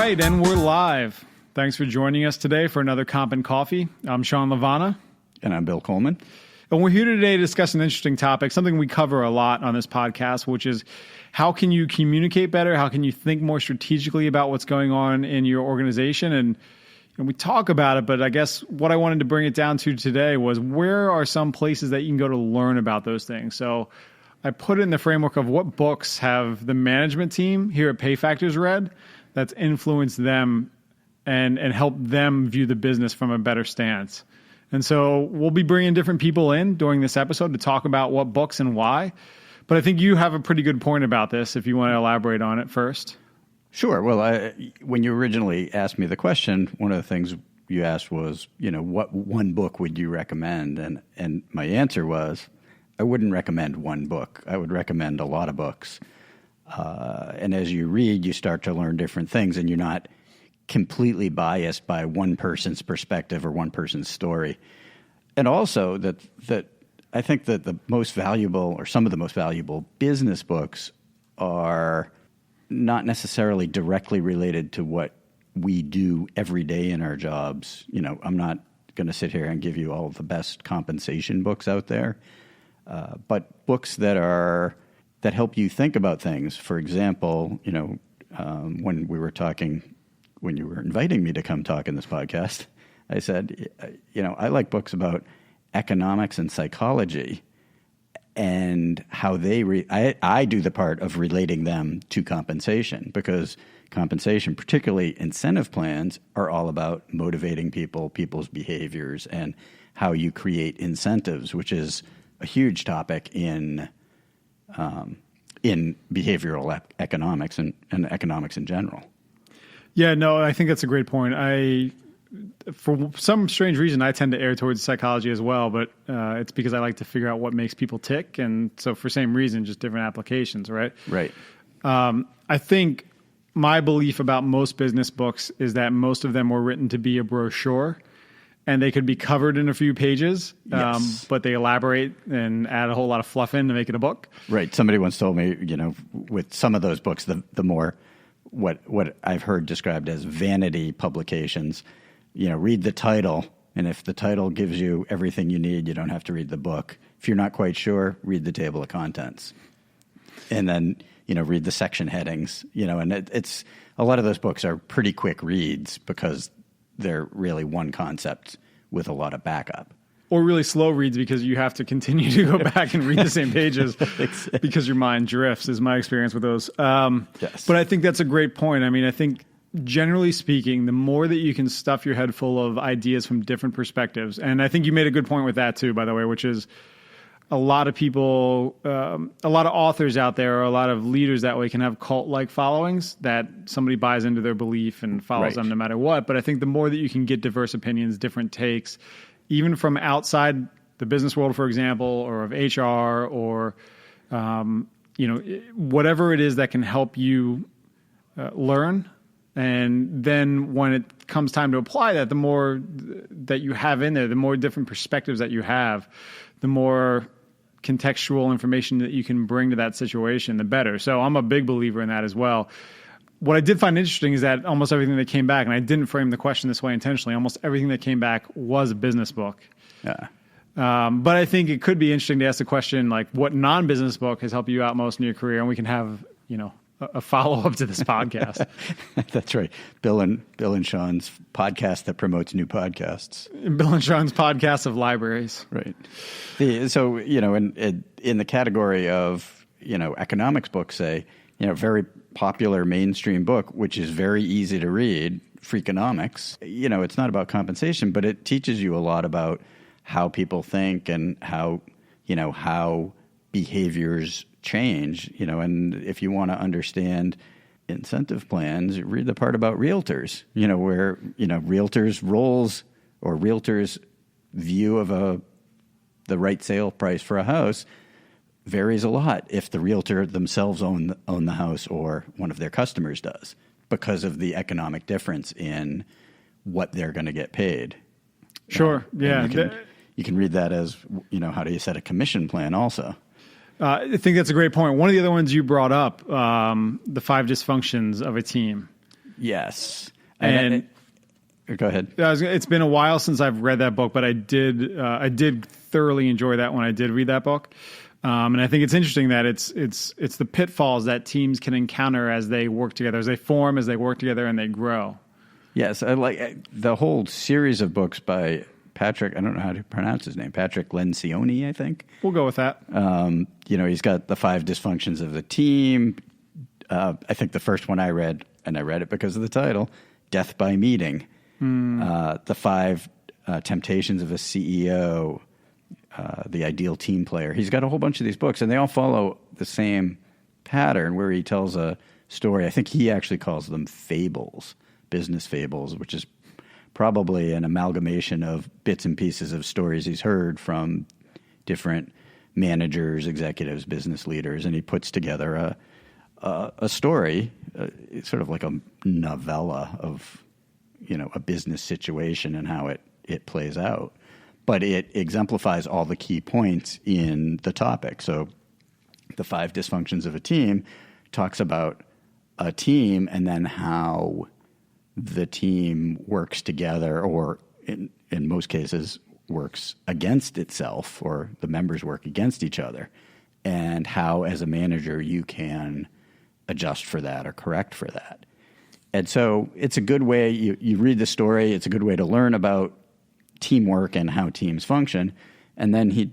right, and we're live. Thanks for joining us today for another Comp and Coffee. I'm Sean Lavana. And I'm Bill Coleman. And we're here today to discuss an interesting topic, something we cover a lot on this podcast, which is how can you communicate better? How can you think more strategically about what's going on in your organization? And we talk about it, but I guess what I wanted to bring it down to today was where are some places that you can go to learn about those things? So I put it in the framework of what books have the management team here at PayFactors read that's influenced them and helped them view the business from a better stance. And so we'll be bringing different people in during this episode to talk about what books and why. But I think you have a pretty good point about this if you want to elaborate on it first. Sure. Well, when you originally asked me the question, one of the things you asked was, what one book would you recommend? And my answer was, I wouldn't recommend one book. I would recommend a lot of books. And as you read, you start to learn different things, and you're not completely biased by one person's perspective or one person's story. And also that I think that the most valuable or some of the most valuable business books are not necessarily directly related to what we do every day in our jobs. I'm not going to sit here and give you all of the best compensation books out there, but books that help you think about things. For example, when you were inviting me to come talk in this podcast, I said, I like books about economics and psychology and how I do the part of relating them to compensation, because compensation, particularly incentive plans, are all about motivating people's behaviors, and how you create incentives, which is a huge topic in behavioral economics and economics in general. Yeah, no, I think that's a great point. For some strange reason, I tend to err towards psychology as well, but it's because I like to figure out what makes people tick. And so for same reason, just different applications, right? Right. I think my belief about most business books is that most of them were written to be a brochure, and they could be covered in a few pages, yes. But they elaborate and add a whole lot of fluff in to make it a book. Right. Somebody once told me, with some of those books, the more what I've heard described as vanity publications, read the title, and if the title gives you everything you need, you don't have to read the book. If you're not quite sure, read the table of contents. And then, read the section headings, and it's a lot of those books are pretty quick reads because they're really one concept with a lot of backup. Or really slow reads because you have to continue to go back and read the same pages Exactly. Because your mind drifts, is my experience with those. Yes. But I think that's a great point. I mean, I think generally speaking, the more that you can stuff your head full of ideas from different perspectives, and I think you made a good point with that too, by the way, which is a lot of people, a lot of authors out there, or a lot of leaders that way can have cult-like followings that somebody buys into their belief and follows them no matter what. But I think the more that you can get diverse opinions, different takes, even from outside the business world, for example, or of HR, or whatever it is that can help you learn. And then when it comes time to apply that, the more that you have in there, the more different perspectives that you have, the more contextual information that you can bring to that situation, the better. So I'm a big believer in that as well. What I did find interesting is that almost everything that came back, and I didn't frame the question this way intentionally, almost everything that came back was a business book. Yeah. But I think it could be interesting to ask the question, like, what non-business book has helped you out most in your career? And we can have, a follow-up to this podcast. That's right. Bill and Sean's podcast that promotes new podcasts. Bill and Sean's podcast of libraries. Right. So, in the category of, economics books, say, very popular mainstream book, which is very easy to read, Freakonomics. It's not about compensation, but it teaches you a lot about how people think and how behaviors change, and if you want to understand incentive plans, read the part about realtors, where, realtors' roles or realtors' view of the right sale price for a house varies a lot if the realtor themselves own the house or one of their customers does, because of the economic difference in what they're going to get paid. Sure. Yeah. You can read that as, how do you set a commission plan also? I think that's a great point. One of the other ones you brought up, the 5 dysfunctions of a team. Yes. And go ahead. It's been a while since I've read that book, but I did thoroughly enjoy that when I did read that book. And I think it's interesting that it's the pitfalls that teams can encounter as they work together, as they form, as they work together, and they grow. Yes, I like the whole series of books by Patrick. I don't know how to pronounce his name. Patrick Lencioni, I think. We'll go with that. He's got the 5 dysfunctions of the team. I think the first one I read, and I read it because of the title, Death by Meeting. The 5 temptations of a CEO. The Ideal Team Player. He's got a whole bunch of these books, and they all follow the same pattern where he tells a story. I think he actually calls them fables, business fables, which is probably an amalgamation of bits and pieces of stories he's heard from different managers, executives, business leaders, and he puts together a story, sort of like a novella of a business situation and how it plays out. But it exemplifies all the key points in the topic. So the 5 dysfunctions of a team talks about a team and then how the team works together, or in most cases works against itself, or the members work against each other, and how as a manager you can adjust for that or correct for that. And so it's a good way, you read the story, it's a good way to learn about teamwork and how teams function. And then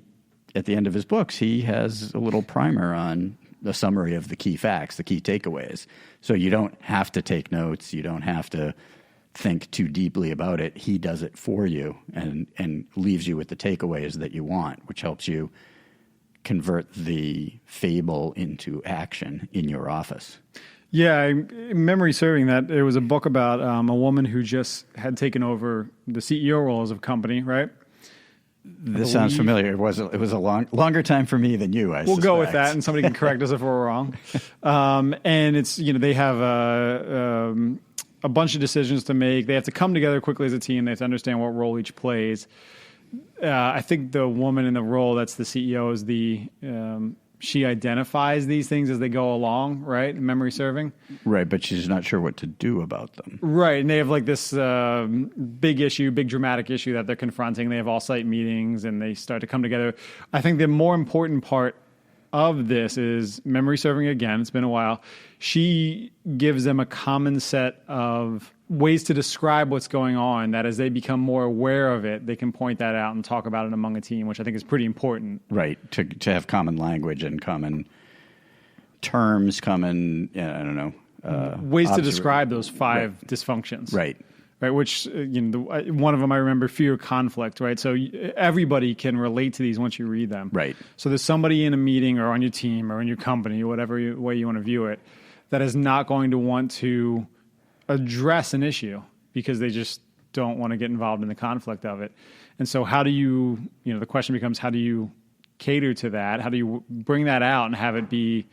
at the end of his books, he has a little primer on the summary of the key facts, the key takeaways. So you don't have to take notes. You don't have to think too deeply about it. He does it for you and leaves you with the takeaways that you want, which helps you convert the fable into action in your office. Yeah, memory serving that it was a book about a woman who just had taken over the CEO roles of a company, right? This sounds familiar. It was a longer time for me than you, I We'll suspect. go with that, and somebody can correct us if we're wrong. And it's, they have a bunch of decisions to make. They have to come together quickly as a team. They have to understand what role each plays. I think the woman in the role that's the CEO is she identifies these things as they go along, right? Memory serving. Right, but she's not sure what to do about them. Right, and they have like this big dramatic issue that they're confronting. They have all-site meetings, and they start to come together. I think the more important part of this is memory serving again. It's been a while. She gives them a common set of ways to describe what's going on, that as they become more aware of it, they can point that out and talk about it among a team, which I think is pretty important. Right, to have common language and common terms, common, I don't know. Ways to describe those 5 dysfunctions. Right. Right, which, one of them I remember, fear conflict, right? So everybody can relate to these once you read them. Right. So there's somebody in a meeting or on your team or in your company, whatever way you want to view it, that is not going to want to address an issue because they just don't want to get involved in the conflict of it. And so how do you, the question becomes, how do you cater to that? How do you bring that out and have it be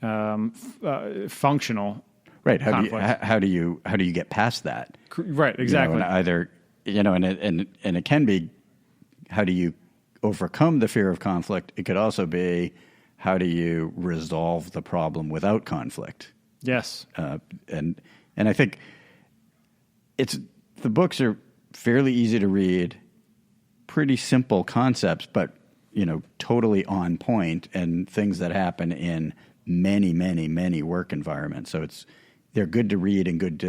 functional? Right. How do you get past that? Right. Exactly. And either, and it can be, how do you overcome the fear of conflict? It could also be, how do you resolve the problem without conflict? Yes. And I think the books are fairly easy to read, pretty simple concepts, but totally on point, and things that happen in many, many, many work environments. So they're good to read and good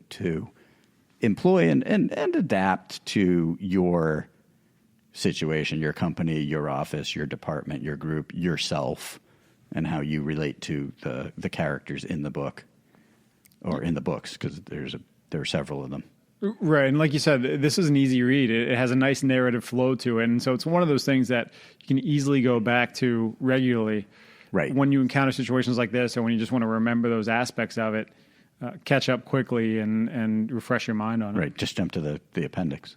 to employ and adapt to your situation, your company, your office, your department, your group, yourself, and how you relate to the characters in the book or in the books, because there are several of them. Right. And like you said, this is an easy read. It has a nice narrative flow to it. And so it's one of those things that you can easily go back to regularly. Right. When you encounter situations like this, or when you just want to remember those aspects of it, catch up quickly and refresh your mind on it. Right. Just jump to the appendix.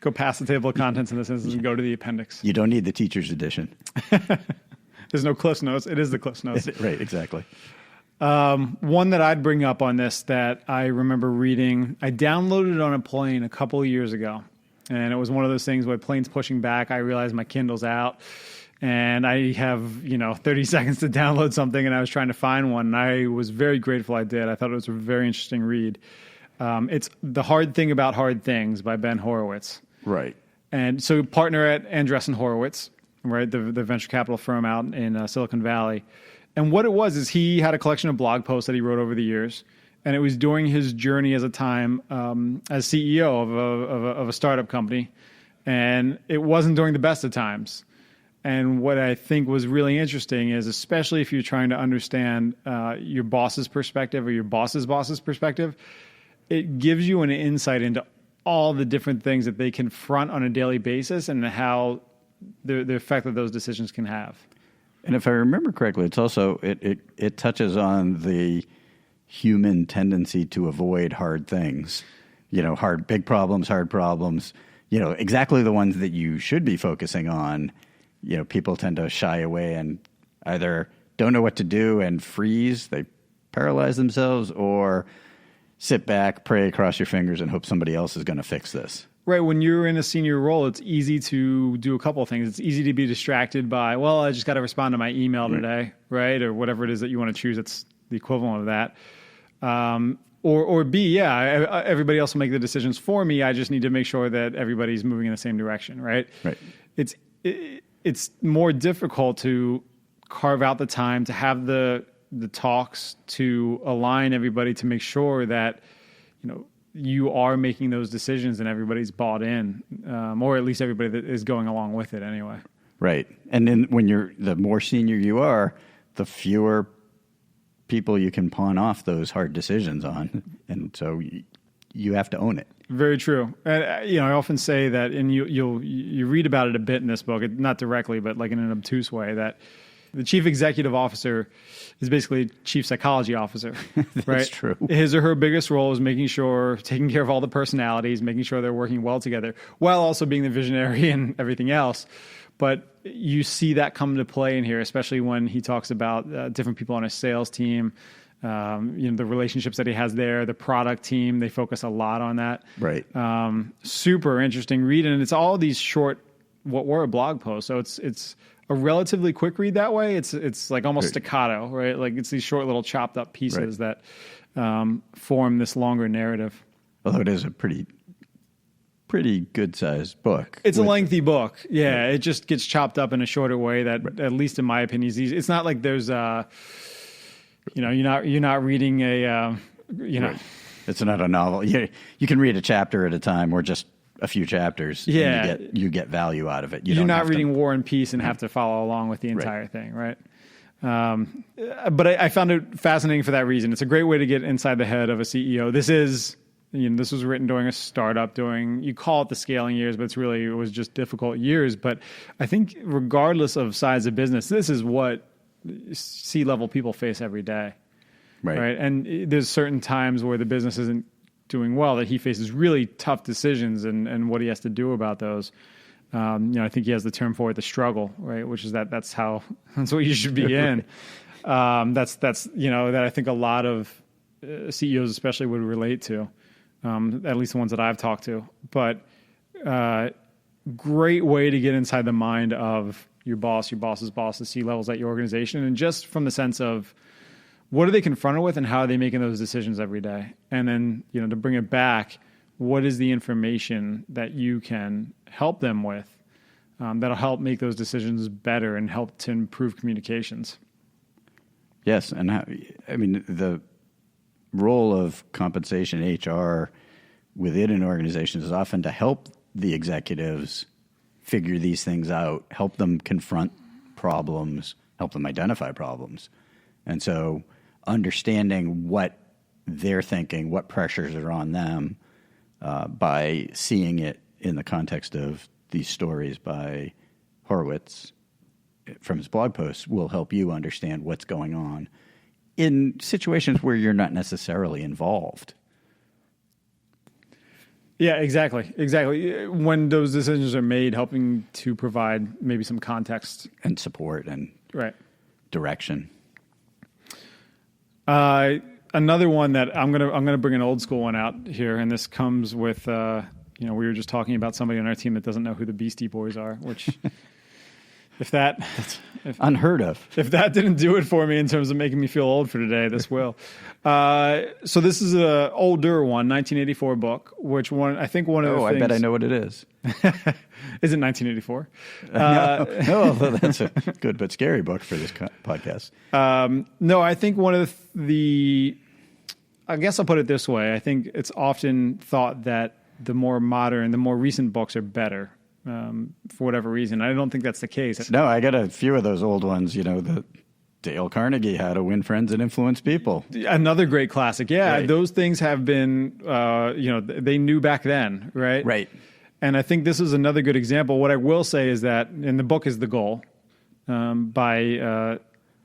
Go past the table of contents in this instance and go to the appendix. You don't need the teacher's edition. There's no Cliff's Notes. It is the Cliff's Notes. Right, exactly. One that I'd bring up on this that I remember reading, I downloaded it on a plane a couple of years ago. And it was one of those things where planes pushing back, I realized my Kindle's out. and I have 30 seconds to download something, and I was trying to find one, and I was very grateful I did. I thought it was a very interesting read. It's The Hard Thing About Hard Things by Ben Horowitz. Right. And so partner at Andreessen Horowitz, right, the venture capital firm out in Silicon Valley. And what it was is he had a collection of blog posts that he wrote over the years, and it was during his journey as a time as CEO of a startup company, and it wasn't during the best of times. And what I think was really interesting is, especially if you're trying to understand your boss's perspective or your boss's perspective, it gives you an insight into all the different things that they confront on a daily basis and how the effect that those decisions can have. And if I remember correctly, it's also it touches on the human tendency to avoid hard things, big problems, hard problems, exactly the ones that you should be focusing on. People tend to shy away and either don't know what to do and freeze, they paralyze themselves, or sit back, pray, cross your fingers, and hope somebody else is going to fix this. Right. When you're in a senior role, it's easy to do a couple of things. It's easy to be distracted by, well, I just got to respond to my email today, right? Or whatever it is that you want to choose. It's the equivalent of that. Or B, everybody else will make the decisions for me. I just need to make sure that everybody's moving in the same direction, right? Right. It's more difficult to carve out the time to have the talks to align everybody to make sure that you are making those decisions and everybody's bought in, or at least everybody that is going along with it anyway. Right. And then the more senior you are, the fewer people you can pawn off those hard decisions on, and so you have to own it. Very true. And I often say that, and you read about it a bit in this book, not directly, but like in an obtuse way, that the chief executive officer is basically chief psychology officer. That's right? true. His or her biggest role is taking care of all the personalities, making sure they're working well together, while also being the visionary and everything else. But you see that come to play in here, especially when he talks about different people on his sales team, the relationships that he has there, the product team. They focus a lot on that. Right. Super interesting read, and it's all these short, what were a blog post. So it's a relatively quick read that way. It's like almost staccato, right? Like it's these short little chopped up pieces that form this longer narrative. Although it is a pretty good sized book. It's a lengthy book. Yeah, it just gets chopped up in a shorter way that, at least in my opinion, is easy. It's not like there's you're not reading a Right. It's not a novel. You can read a chapter at a time, or just a few chapters. Yeah, and you get value out of it. You're not reading War and Peace and have to follow along with the entire thing, right? But I found it fascinating for that reason. It's a great way to get inside the head of a CEO. This was written during a startup, you call it the scaling years, but it was just difficult years. But I think regardless of size of business, this is what C-level people face every day. Right. And there's certain times where the business isn't doing well that he faces really tough decisions and what he has to do about those. I think he has the term for it, the struggle, right? Which is that's what you should be in. That's that I think a lot of CEOs especially would relate to, at least the ones that I've talked to. But great way to get inside the mind of your boss, your boss's boss, the C-levels at your organization, and just from the sense of what are they confronted with and how are they making those decisions every day? And then, to bring it back, what is the information that you can help them with that'll help make those decisions better and help to improve communications? Yes. And the role of compensation HR within an organization is often to help the executives figure these things out, help them confront problems, help them identify problems. And so understanding what they're thinking, what pressures are on them, by seeing it in the context of these stories by Horowitz from his blog posts will help you understand what's going on in situations where you're not necessarily involved. Yeah, exactly. When those decisions are made, helping to provide maybe some context and support and direction. Another one that I'm gonna bring an old school one out here, and this comes with we were just talking about somebody on our team that doesn't know who the Beastie Boys are, which Unheard of. If that didn't do it for me in terms of making me feel old for today, this will. So this is an older one, 1984 book, which I think one of the things... I bet I know what it is. Is it 1984? No, that's a good but scary book for this podcast. No, I think one of I guess I'll put it this way. I think it's often thought that the more modern, the more recent books are better. For whatever reason. I don't think that's the case. No, I got a few of those old ones, the Dale Carnegie, How to Win Friends and Influence People. Another great classic. Yeah, right. Those things have been, they knew back then, right? Right. And I think this is another good example. What I will say is that, and the book is The Goal by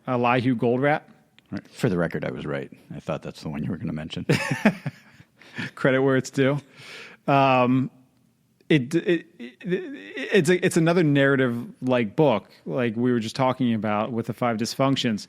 Elihu Goldratt. Right. For the record, I was right. I thought that's the one you were going to mention. Credit where it's due. It's another narrative like book, like we were just talking about with the 5 dysfunctions.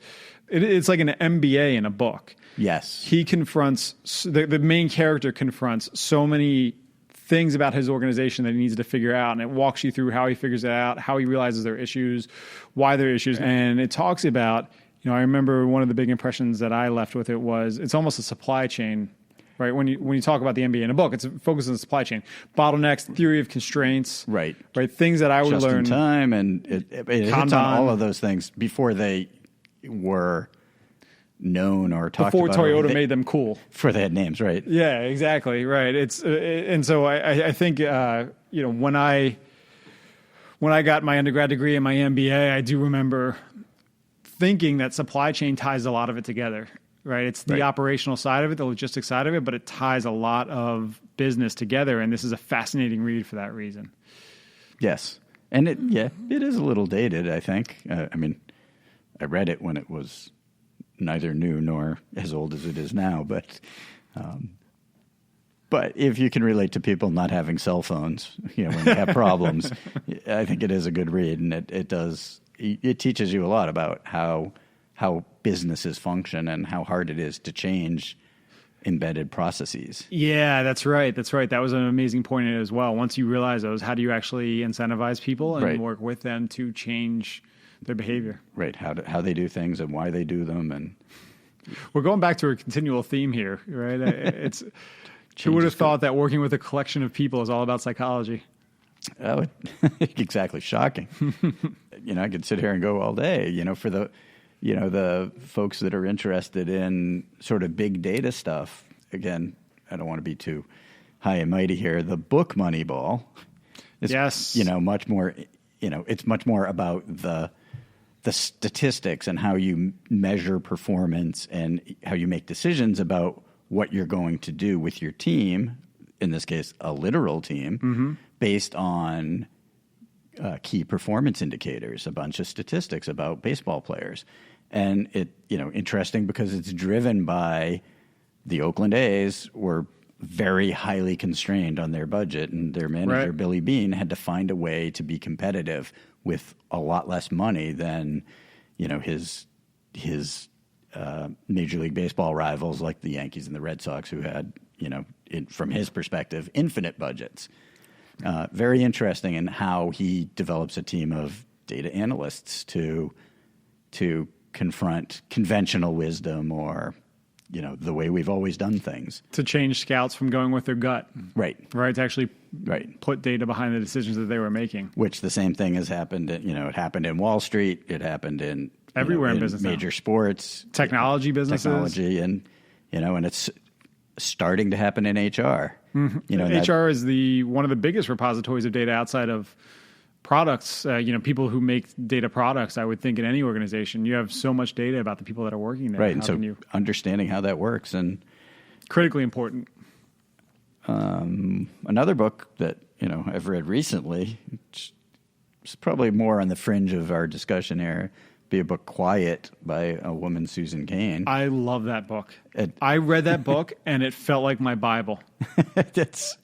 It's like an MBA in a book. Yes. He confronts, the main character confronts so many things about his organization that he needs to figure out. And it walks you through how he figures it out, how he realizes there are issues, why there are issues. And it talks about, I remember one of the big impressions that I left with it was it's almost a supply chain. Right, when you talk about the MBA in a book, it's focused on the supply chain, bottlenecks, theory of constraints, right, things that I would learn. Just in time, and it hits on all of those things before they were known or talked before about. Before Toyota made them cool, before they had names, right? Yeah, exactly, right. It's and so I think when I got my undergrad degree and my MBA, I do remember thinking that supply chain ties a lot of it together. Right, it's the operational side of it, the logistics side of it, but it ties a lot of business together, and this is a fascinating read for that reason. Yes, and it is a little dated, I think. I read it when it was neither new nor as old as it is now, but if you can relate to people not having cell phones, when they have problems, I think it is a good read, and it teaches you a lot about how businesses function and how hard it is to change embedded processes. Yeah, that's right. That was an amazing point in it as well. Once you realize those, how do you actually incentivize people and work with them to change their behavior? Right. How they do things and why they do them. And we're going back to a continual theme here, right? It's who would have thought that working with a collection of people is all about psychology? Oh, exactly. Shocking. I could sit here and go all day, for the folks that are interested in sort of big data stuff. Again, I don't want to be too high and mighty here. The book Moneyball is, much more, it's much more about the statistics and how you measure performance and how you make decisions about what you're going to do with your team, in this case, a literal team, based on key performance indicators, a bunch of statistics about baseball players. And interesting because it's driven by the Oakland A's were very highly constrained on their budget, and their manager, Billy Beane, had to find a way to be competitive with a lot less money than, his Major League Baseball rivals like the Yankees and the Red Sox, who had, from his perspective, infinite budgets. Very interesting in how he develops a team of data analysts to confront conventional wisdom or, the way we've always done things. To change scouts from going with their gut. Right. Right, to actually put data behind the decisions that they were making. Which the same thing has happened, it happened in Wall Street, it happened in... everywhere in business major now. Sports. Technology businesses. Technology, and it's starting to happen in HR. Mm-hmm. HR is one of the biggest repositories of data outside of products. People who make data products, I would think in any organization, you have so much data about the people that are working there. Right, and so understanding how that works and critically important. Another book that I've read recently, which is probably more on the fringe of our discussion here, be a book Quiet by a woman, Susan Cain. I love that book. I read that book and it felt like my Bible.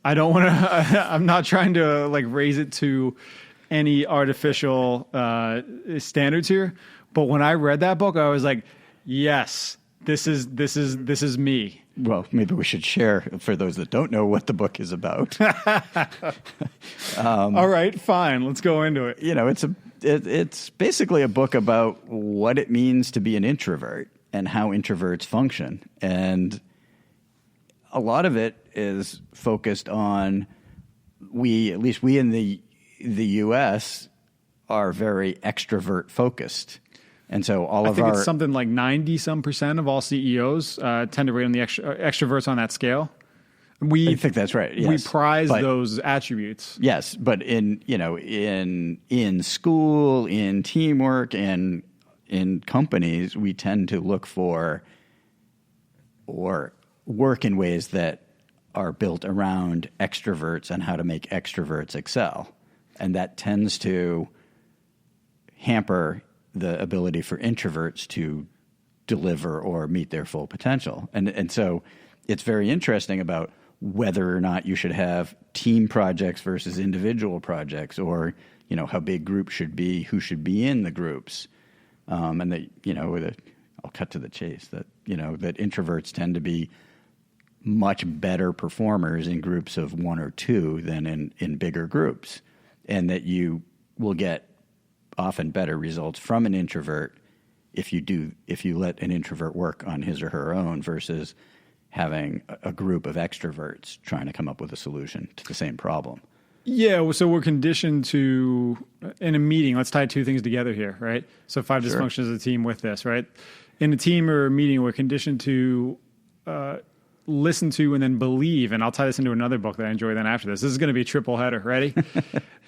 I don't want to. I'm not trying to raise it to any artificial standards here, but when I read that book, I was like, yes, this is me. Well, maybe we should share for those that don't know what the book is about. All right, fine. Let's go into it. It's it's basically a book about what it means to be an introvert and how introverts function. And a lot of it is focused on at least we in the U.S. are very extrovert focused. And so I think it's something like 90% of all CEOs tend to rate on the extroverts on that scale. I think that's right. Yes. We prize those attributes. Yes, but in school, in teamwork, and in companies, we tend to look for or work in ways that are built around extroverts and how to make extroverts excel. And that tends to hamper the ability for introverts to deliver or meet their full potential. And so it's very interesting about whether or not you should have team projects versus individual projects, or, how big groups should be, who should be in the groups. And that, I'll cut to the chase, that introverts tend to be much better performers in groups of one or two than in bigger groups. And that you will get often better results from an introvert if you let an introvert work on his or her own versus having a group of extroverts trying to come up with a solution to the same problem. Yeah, so we're conditioned to, in a meeting, let's tie two things together here, right? So 5 dysfunctions of a team with this, right? In a team or a meeting, we're conditioned to listen to and then believe, and I'll tie this into another book that I enjoy then after this. This is going to be a triple header. Ready?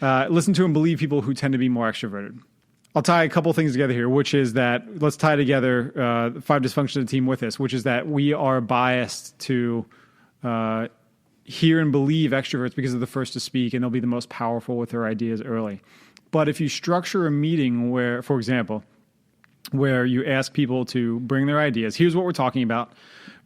Listen to and believe people who tend to be more extroverted. I'll tie a couple things together here, which is that, let's tie together 5 dysfunctions of the team with this, which is that we are biased to hear and believe extroverts because they're the first to speak and they'll be the most powerful with their ideas early. But if you structure a meeting where, for example, where you ask people to bring their ideas, here's what we're talking about,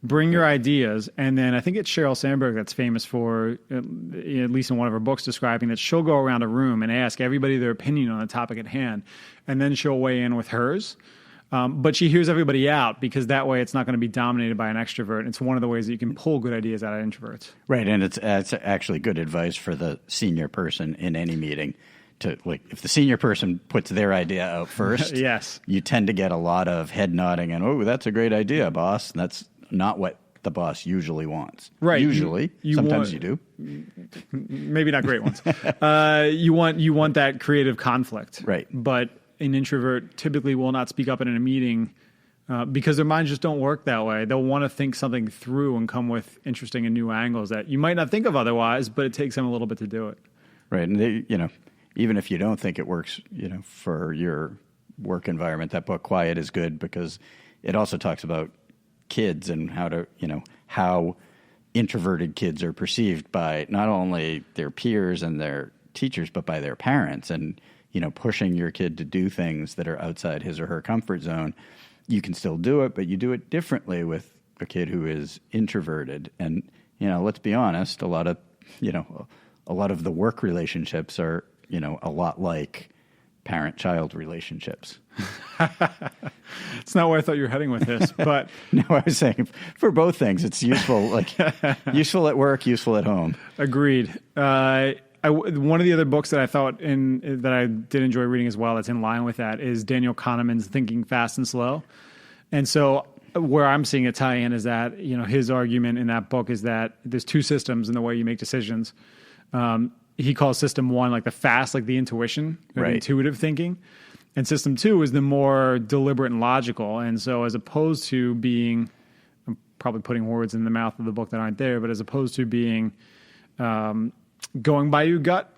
bring your ideas, and then I think it's Sheryl Sandberg that's famous for, at least in one of her books, describing that she'll go around a room and ask everybody their opinion on the topic at hand, and then she'll weigh in with hers. But she hears everybody out because that way it's not going to be dominated by an extrovert. It's one of the ways that you can pull good ideas out of introverts. Right, and it's actually good advice for the senior person in any meeting. If the senior person puts their idea out first, yes, you tend to get a lot of head nodding and, oh, that's a great idea, boss. And that's not what the boss usually wants. Right. Usually. Sometimes you do. Maybe not great ones. You want that creative conflict. Right. But an introvert typically will not speak up in a meeting because their minds just don't work that way. They'll want to think something through and come with interesting and new angles that you might not think of otherwise, but it takes them a little bit to do it. Right. And even if you don't think it works, for your work environment, that book Quiet is good because it also talks about kids and how introverted kids are perceived by not only their peers and their teachers, but by their parents. And, pushing your kid to do things that are outside his or her comfort zone, you can still do it, but you do it differently with a kid who is introverted. And, let's be honest, a lot of the work relationships are, a lot like parent-child relationships. It's not where I thought you were heading with this, but no, I was saying for both things, it's useful, useful at work, useful at home. Agreed. One of the other books that I thought that I did enjoy reading as well, that's in line with that, is Daniel Kahneman's Thinking Fast and Slow. And so where I'm seeing it tie in is that, his argument in that book is that there's two systems in the way you make decisions. He calls system one like the fast, like the intuition, or the intuitive thinking. And system two is the more deliberate and logical. And so as opposed to being, I'm probably putting words in the mouth of the book that aren't there, but as opposed to being going by your gut,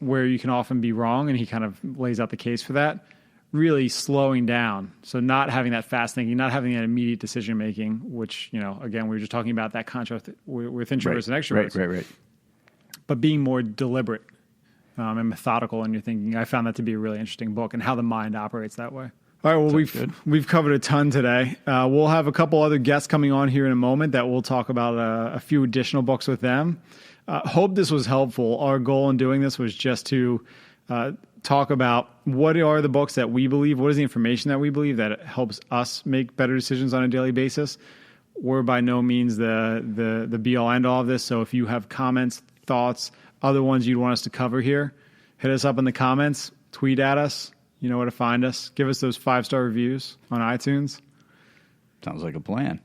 where you can often be wrong, and he kind of lays out the case for that, really slowing down. So not having that fast thinking, not having that immediate decision making, which, again, we were just talking about that contrast with introverts and extroverts. Right. But being more deliberate and methodical in your thinking. I found that to be a really interesting book and how the mind operates that way. All right, well, we've covered a ton today. We'll have a couple other guests coming on here in a moment that we'll talk about a few additional books with them. Hope this was helpful. Our goal in doing this was just to talk about what are the books that we believe, what is the information that we believe that helps us make better decisions on a daily basis. We're by no means the be-all, end-all of this, so if you have comments, thoughts, other ones you'd want us to cover here, hit us up in the comments, tweet at us, You know where to find us. Give us those 5-star reviews on iTunes. Sounds like a plan.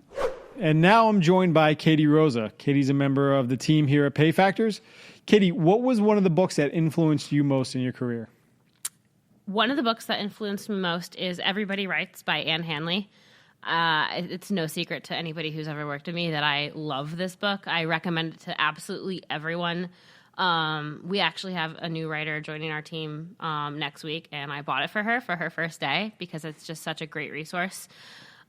And now I'm joined by Katie Rosa. Katie's a member of the team here at PayFactors. Katie, what was one of the books that influenced you most in your career? One of the books that influenced me most is Everybody Writes by Anne Hanley. It's no secret to anybody who's ever worked with me that I love this book. I recommend it to absolutely everyone. We actually have a new writer joining our team next week, and I bought it for her first day because it's just such a great resource.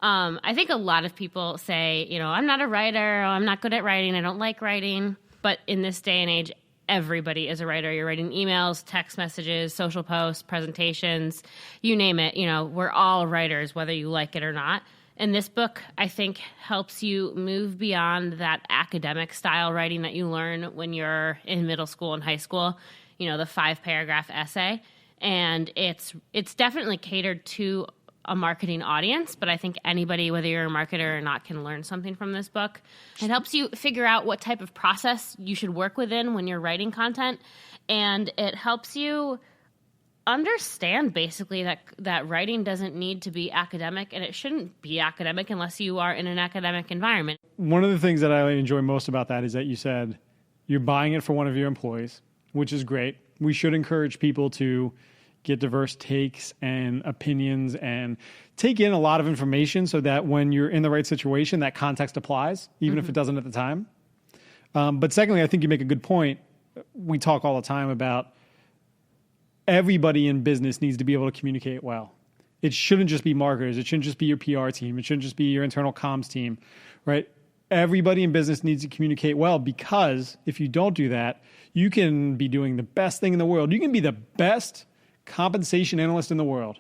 I think a lot of people say, I'm not a writer, I'm not good at writing, I don't like writing. But in this day and age, everybody is a writer. You're writing emails, text messages, social posts, presentations, you name it. We're all writers, whether you like it or not. And this book, I think, helps you move beyond that academic style writing that you learn when you're in middle school and high school, the 5-paragraph essay. And it's definitely catered to a marketing audience, but I think anybody, whether you're a marketer or not, can learn something from this book. It helps you figure out what type of process you should work within when you're writing content, and it helps you understand basically that writing doesn't need to be academic, and it shouldn't be academic unless you are in an academic environment. One of the things that I enjoy most about that is that you said you're buying it for one of your employees, which is great. We should encourage people to get diverse takes and opinions and take in a lot of information so that when you're in the right situation, that context applies, even if it doesn't at the time. But secondly, I think you make a good point. We talk all the time about everybody in business needs to be able to communicate well. It shouldn't just be marketers. It shouldn't just be your PR team. It shouldn't just be your internal comms team, right? Everybody in business needs to communicate well, because if you don't do that, you can be doing the best thing in the world. You can be the best compensation analyst in the world.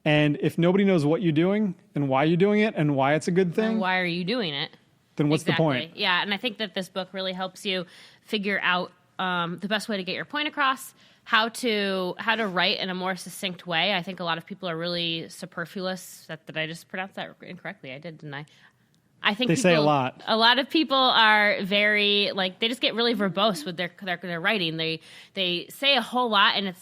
And if nobody knows what you're doing and why you're doing it and why it's a good thing, and why are you doing it? Then what's the point? Yeah, and I think that this book really helps you figure out the best way to get your point across, how to write in a more succinct way. I think a lot of people are really superfluous. Did I just pronounce that incorrectly? I did, didn't I? I think they say a lot. A lot of people are very they just get really verbose with their writing. They say a whole lot, and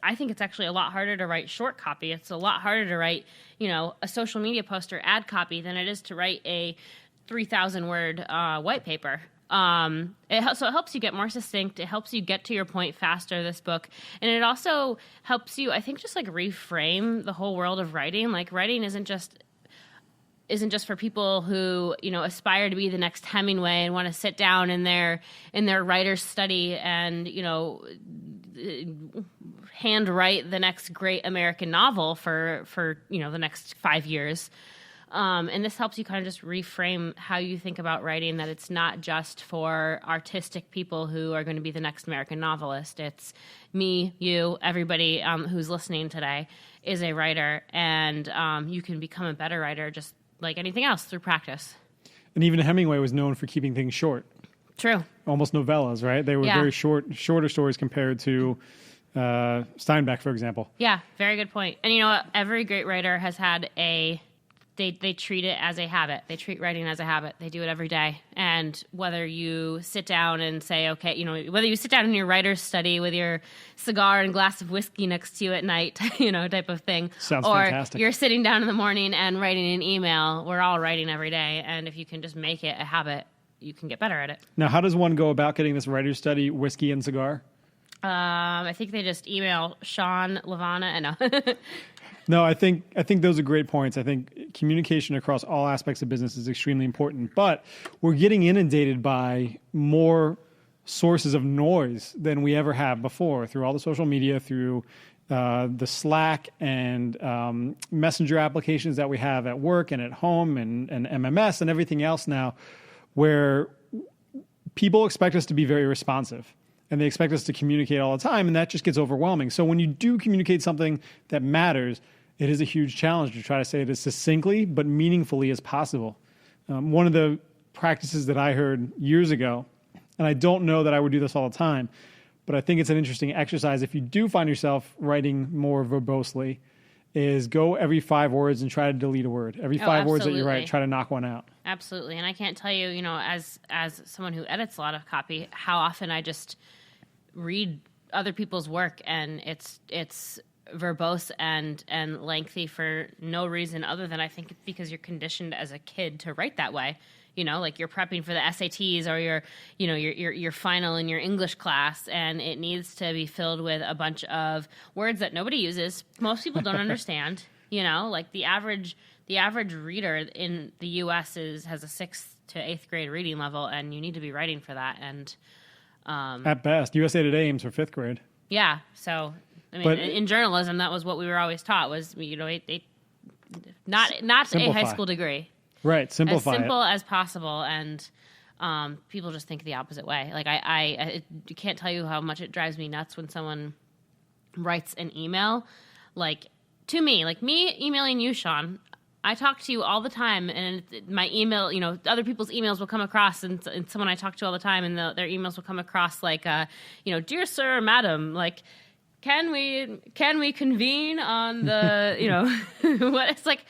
I think it's actually a lot harder to write short copy. It's a lot harder to write, a social media post or ad copy than it is to write a 3,000 word white paper. So it helps you get more succinct. It helps you get to your point faster, this book. And it also helps you, I think, just reframe the whole world of writing. Writing isn't just for people who, aspire to be the next Hemingway and want to sit down in their writer's study and, handwrite the next great American novel for the next 5 years. And this helps you kind of just reframe how you think about writing, that it's not just for artistic people who are going to be the next American novelist. It's me, you, everybody who's listening today is a writer, and you can become a better writer just like anything else through practice. And even Hemingway was known for keeping things short. True. Almost novellas, right? They were very shorter stories compared to Steinbeck, for example. Yeah, very good point. And you know what? Every great writer has had they treat it as a habit. They treat writing as a habit. They do it every day. And whether you sit down and say, okay, whether you sit down in your writer's study with your cigar and glass of whiskey next to you at night, type of thing. Sounds or fantastic. You're sitting down in the morning and writing an email. We're all writing every day. And if you can just make it a habit, you can get better at it. Now, how does one go about getting this writer's study, whiskey and cigar? I think they just email Sean Levana and No, I think those are great points. I think communication across all aspects of business is extremely important, but we're getting inundated by more sources of noise than we ever have before through all the social media, through the Slack and messenger applications that we have at work and at home and MMS and everything else now, where people expect us to be very responsive. And they expect us to communicate all the time, and that just gets overwhelming. So when you do communicate something that matters, it is a huge challenge to try to say it as succinctly but meaningfully as possible. One of the practices that I heard years ago, and I don't know that I would do this all the time, but I think it's an interesting exercise if you do find yourself writing more verbosely, is go every 5 words and try to delete a word. Every 5 words that you write, try to knock one out. Absolutely. And I can't tell you, as someone who edits a lot of copy, how often I just read other people's work, and it's verbose and lengthy for no reason other than I think because you're conditioned as a kid to write that way. You know, like you're prepping for the SATs or your final in your English class, and it needs to be filled with a bunch of words that nobody uses. Most people don't understand. You know, like the average reader in the U.S. has a 6th to 8th grade reading level, and you need to be writing for that. And at best, USA Today aims for 5th grade. Yeah, so I mean, in journalism, that was what we were always taught was not a high school degree. Right, simplify as simple it. as possible, and people just think the opposite way. Like I can't tell you how much it drives me nuts when someone writes an email, like to me, like me emailing you, Sean. I talk to you all the time, and my email, other people's emails will come across, and someone I talk to all the time, and their emails will come across like, dear sir, madam, like, can we convene on the, what it's like.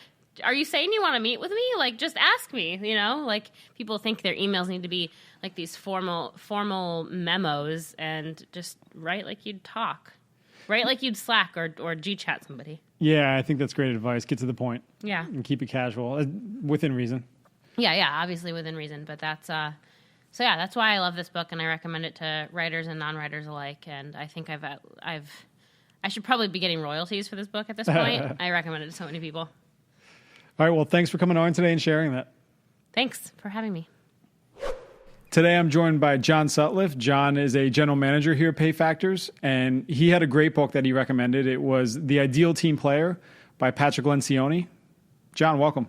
Are you saying you want to meet with me? Like, just ask me, like people think their emails need to be like these formal memos, and just write like you'd talk, write like you'd Slack or GChat somebody. Yeah, I think that's great advice. Get to the point. Yeah. And keep it casual, within reason. Yeah, obviously within reason, but that's that's why I love this book, and I recommend it to writers and non-writers alike. And I think I should probably be getting royalties for this book at this point. I recommend it to so many people. All right, well, thanks for coming on today and sharing that. Thanks for having me. Today I'm joined by John Sutliff. John is a general manager here at PayFactors, and he had a great book that he recommended. It was The Ideal Team Player by Patrick Lencioni. John, welcome.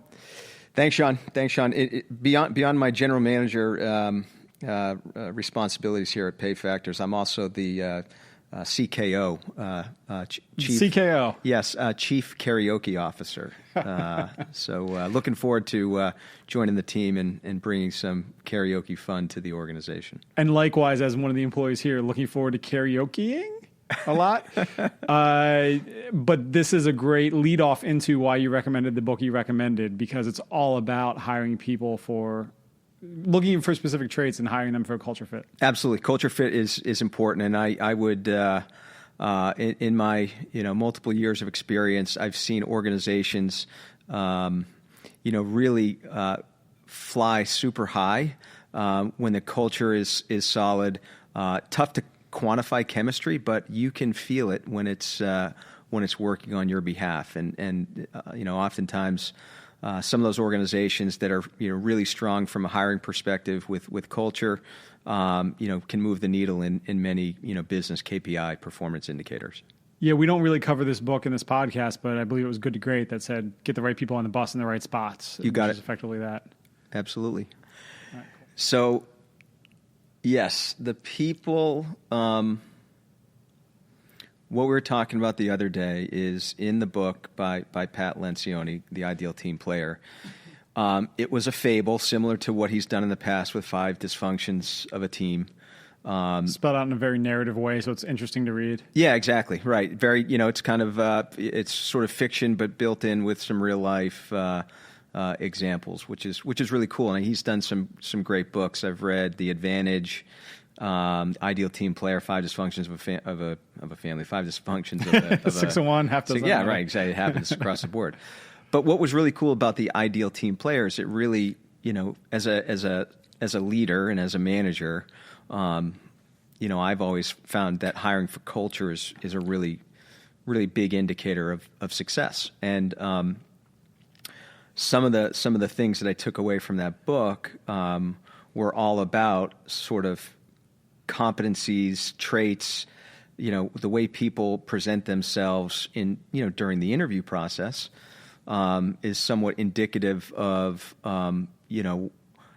Thanks, Sean. Beyond my general manager responsibilities here at PayFactors, I'm also the CKO, Chief CKO. Yes, Chief Karaoke Officer. So looking forward to joining the team and bringing some karaoke fun to the organization. And likewise, as one of the employees here, looking forward to karaokeing a lot. But this is a great lead off into why you recommended the book you recommended, because it's all about hiring people looking for specific traits and hiring them for a culture fit. Absolutely. Culture fit is important. And I would, in my, multiple years of experience, I've seen organizations, really fly super high when the culture is solid. Tough to quantify chemistry, but you can feel it when it's working on your behalf. And oftentimes, some of those organizations that are really strong from a hiring perspective with culture, can move the needle in many business KPI performance indicators. Yeah, we don't really cover this book in this podcast, but I believe it was Good to Great that said get the right people on the bus in the right spots. You got it. Effectively that. Absolutely. Right. So, yes, the people. What we were talking about the other day is in the book by Pat Lencioni, The Ideal Team Player. It was a fable similar to what he's done in the past with 5 dysfunctions of a team. Spelled out in a very narrative way, so it's interesting to read. Yeah, exactly. Right. Very, it's kind of, it's sort of fiction, but built in with some real life examples, which is really cool. And he's done some great books. I've read The Advantage, Ideal Team Player, 5 dysfunctions of a family, 5 dysfunctions of 6 of one, half dozen. Yeah, right. Exactly. It happens across the board. But what was really cool about the Ideal Team Player is it really, as a leader and as a manager, I've always found that hiring for culture is a really, really big indicator of success. And some of the things that I took away from that book were all about sort of competencies, traits, the way people present themselves in, during the interview process is somewhat indicative of,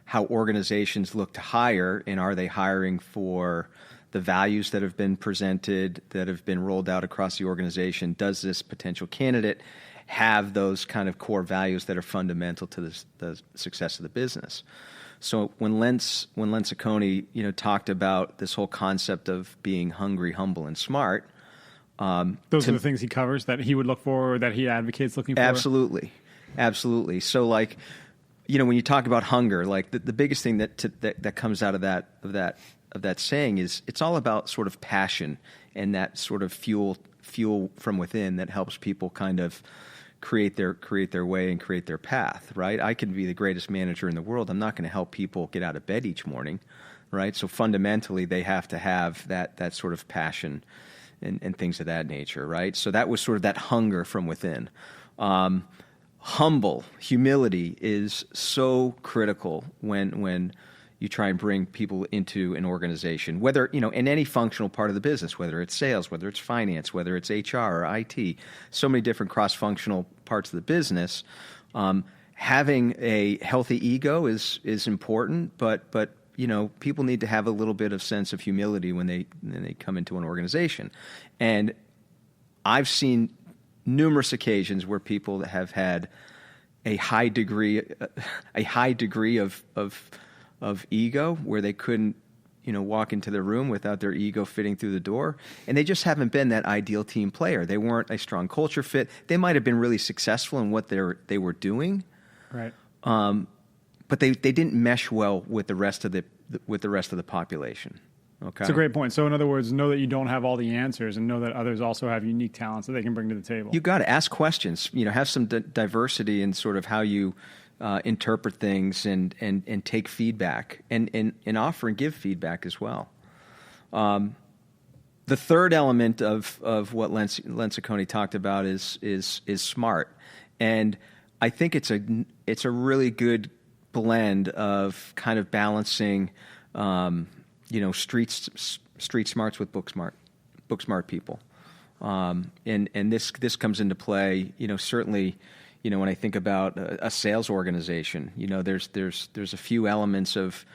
how organizations look to hire, and are they hiring for the values that have been presented, that have been rolled out across the organization? Does this potential candidate have those kind of core values that are fundamental to the success of the business? So when Lencioni, talked about this whole concept of being hungry, humble, and smart, those are the things he covers that he would look for, or that he advocates looking for. Absolutely. So, like, when you talk about hunger, like the biggest thing that comes out of that saying is it's all about sort of passion and that sort of fuel fuel from within that helps people kind of create their way and create their path, right? I can be the greatest manager in the world. I'm not going to help people get out of bed each morning, right? So fundamentally, they have to have that sort of passion and things of that nature, right? So that was sort of that hunger from within. Humility is so critical when you try and bring people into an organization, whether, in any functional part of the business, whether it's sales, whether it's finance, whether it's HR or IT, so many different cross-functional parts of the business. Having a healthy ego is important, but people need to have a little bit of sense of humility when they come into an organization. And I've seen numerous occasions where people have had a high degree of ego, where they couldn't, walk into the room without their ego fitting through the door. And they just haven't been that ideal team player. They weren't a strong culture fit. They might have been really successful in what they were doing. Right. But they didn't mesh well with the rest of the population. Okay. It's a great point. So in other words, know that you don't have all the answers, and know that others also have unique talents that they can bring to the table. You got to ask questions. Have some diversity in sort of how you interpret things and take feedback and offer and give feedback as well. The third element of what Len Ciccone talked about is smart, and I think it's a really good blend of kind of balancing, street smarts with book smart people, and this comes into play. Certainly, when I think about a sales organization, there's a few elements of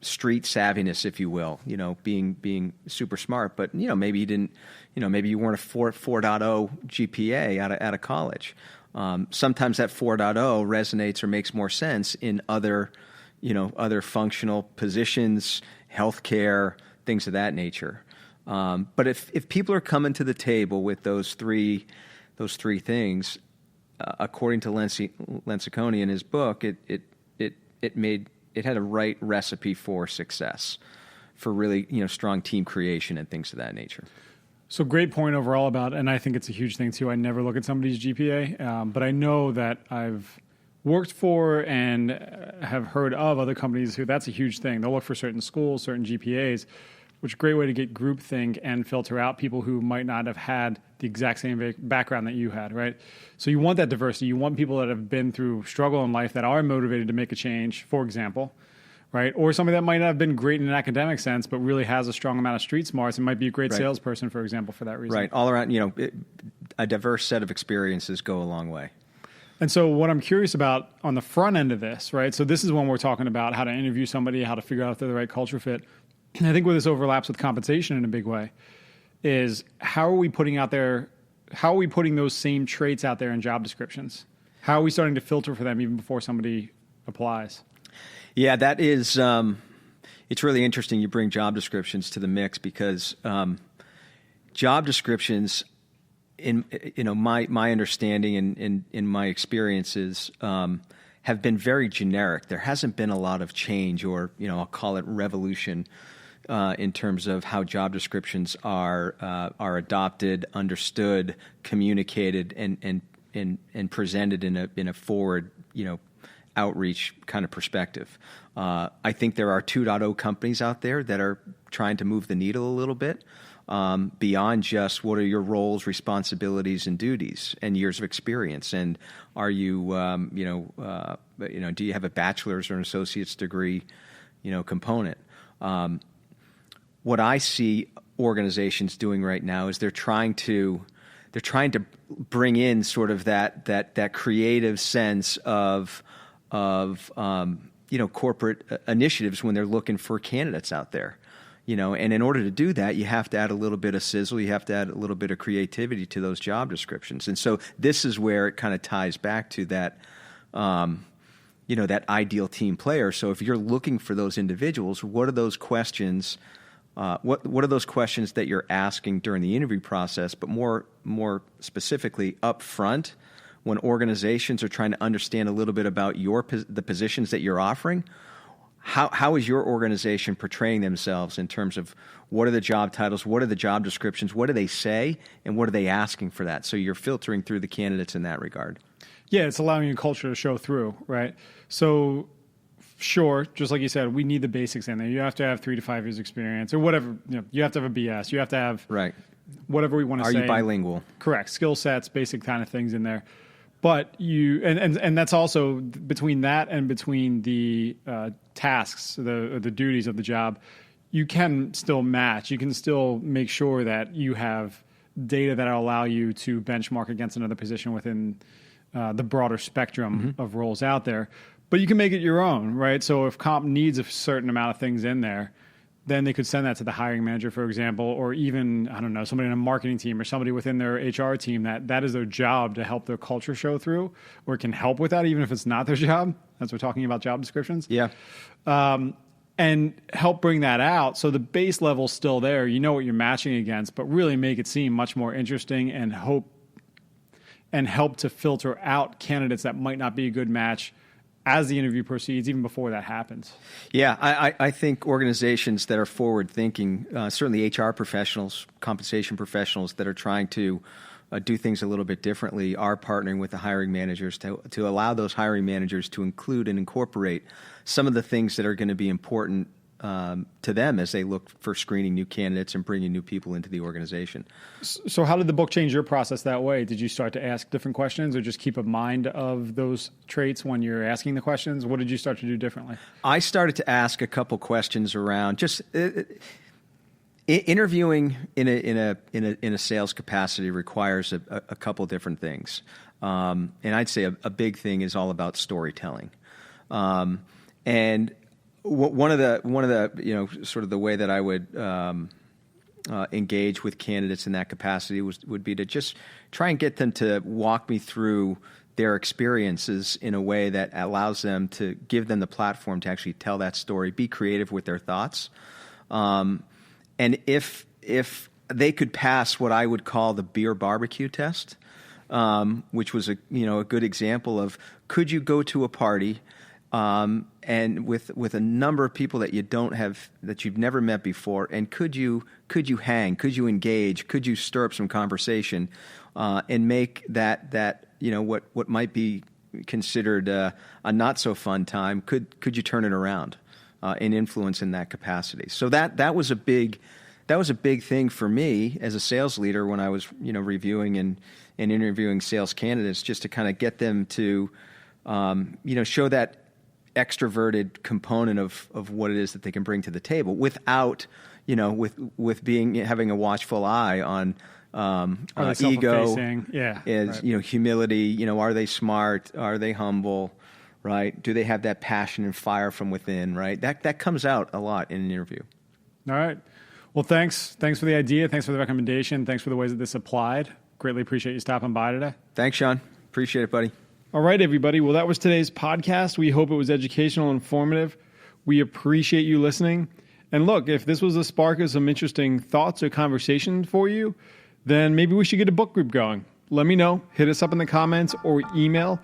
street savviness, if you will, being super smart, but maybe you didn't, maybe you weren't a 4.0 GPA out of college. Sometimes that 4.0 resonates or makes more sense in other functional positions, healthcare, things of that nature. But if people are coming to the table with those three things, according to Len Ciccone in his book, it had a right recipe for success, for really strong team creation and things of that nature. So great point overall about, and I think it's a huge thing too. I never look at somebody's GPA, but I know that I've worked for and have heard of other companies who that's a huge thing. They'll look for certain schools, certain GPAs, which is a great way to get groupthink and filter out people who might not have had the exact same background that you had, right? So you want that diversity. You want people that have been through struggle in life that are motivated to make a change, for example, right? Or somebody that might not have been great in an academic sense, but really has a strong amount of street smarts and might be a great salesperson, for example, for that reason. Right. All around, a diverse set of experiences go a long way. And so what I'm curious about on the front end of this, right? So this is when we're talking about how to interview somebody, how to figure out if they're the right culture fit. And I think where this overlaps with compensation in a big way is how are we putting those same traits out there in job descriptions? How are we starting to filter for them even before somebody applies? Yeah, that is, it's really interesting you bring job descriptions to the mix, because job descriptions, in my understanding and in my experiences, have been very generic. There hasn't been a lot of change, or I'll call it revolution, in terms of how job descriptions are adopted, understood, communicated, and presented in a forward outreach kind of perspective. I think there are 2.0 companies out there that are trying to move the needle a little bit. Beyond just what are your roles, responsibilities, and duties, and years of experience, and are you, do you have a bachelor's or an associate's degree, component? What I see organizations doing right now is they're trying to bring in sort of that creative sense of corporate initiatives when they're looking for candidates out there. And in order to do that, you have to add a little bit of sizzle. You have to add a little bit of creativity to those job descriptions. And so this is where it kind of ties back to that, that ideal team player. So if you're looking for those individuals, what are those questions? What are those questions that you're asking during the interview process, but more specifically up front, when organizations are trying to understand a little bit about the positions that you're offering? how is your organization portraying themselves in terms of what are the job titles, what are the job descriptions, what do they say, and what are they asking for that? So you're filtering through the candidates in that regard. Yeah, it's allowing your culture to show through, right? So sure, just like you said, we need the basics in there. You have to have 3 to 5 years experience or whatever. You have to have a BS. You have to have whatever we want to say. Are you bilingual? Correct. Skill sets, basic kind of things in there. But and that's also between that and between the tasks, the duties of the job, you can still match. You can still make sure that you have data that will allow you to benchmark against another position within the broader spectrum of roles out there. But you can make it your own, right? So if comp needs a certain amount of things in there, then they could send that to the hiring manager, for example, or even, I don't know, somebody in a marketing team or somebody within their HR team that is their job to help their culture show through or can help with that, even if it's not their job. That's what we're talking about job descriptions. Yeah. And help bring that out so the base level's still there. You know what you're matching against, but really make it seem much more interesting and help to filter out candidates that might not be a good match as the interview proceeds, even before that happens. Yeah, I think organizations that are forward-thinking, certainly HR professionals, compensation professionals that are trying to do things a little bit differently, are partnering with the hiring managers to allow those hiring managers to include and incorporate some of the things that are going to be important to them as they look for screening new candidates and bringing new people into the organization. So how did the book change your process that way? Did you start to ask different questions or just keep a mind of those traits when you're asking the questions? What did you start to do differently? I started to ask a couple questions around just interviewing in a sales capacity requires a couple different things. And I'd say a big thing is all about storytelling. And one of the sort of the way that I would engage with candidates in that capacity would be to just try and get them to walk me through their experiences in a way that allows them to give them the platform to actually tell that story, be creative with their thoughts, and if they could pass what I would call the beer barbecue test, which was a good example of, could you go to a party and with a number of people that you've never met before, and could you hang, could you engage, could you stir up some conversation, and make that what might be considered a not so fun time, could you turn it around and influence in that capacity? So that was a big thing for me as a sales leader when I was reviewing and interviewing sales candidates, just to kind of get them to show that extroverted component of what it is that they can bring to the table without, with having a watchful eye on ego, humility, are they smart? Are they humble? Right? Do they have that passion and fire from within? Right? That comes out a lot in an interview. All right. Well, thanks for the idea. Thanks for the recommendation. Thanks for the ways that this applied. Greatly appreciate you stopping by today. Thanks, Sean. Appreciate it, buddy. All right, everybody. Well, that was today's podcast. We hope it was educational and informative. We appreciate you listening. And look, if this was a spark of some interesting thoughts or conversation for you, then maybe we should get a book group going. Let me know. Hit us up in the comments or email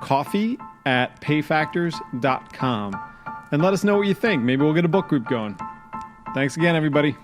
coffee@payfactors.com and let us know what you think. Maybe we'll get a book group going. Thanks again, everybody.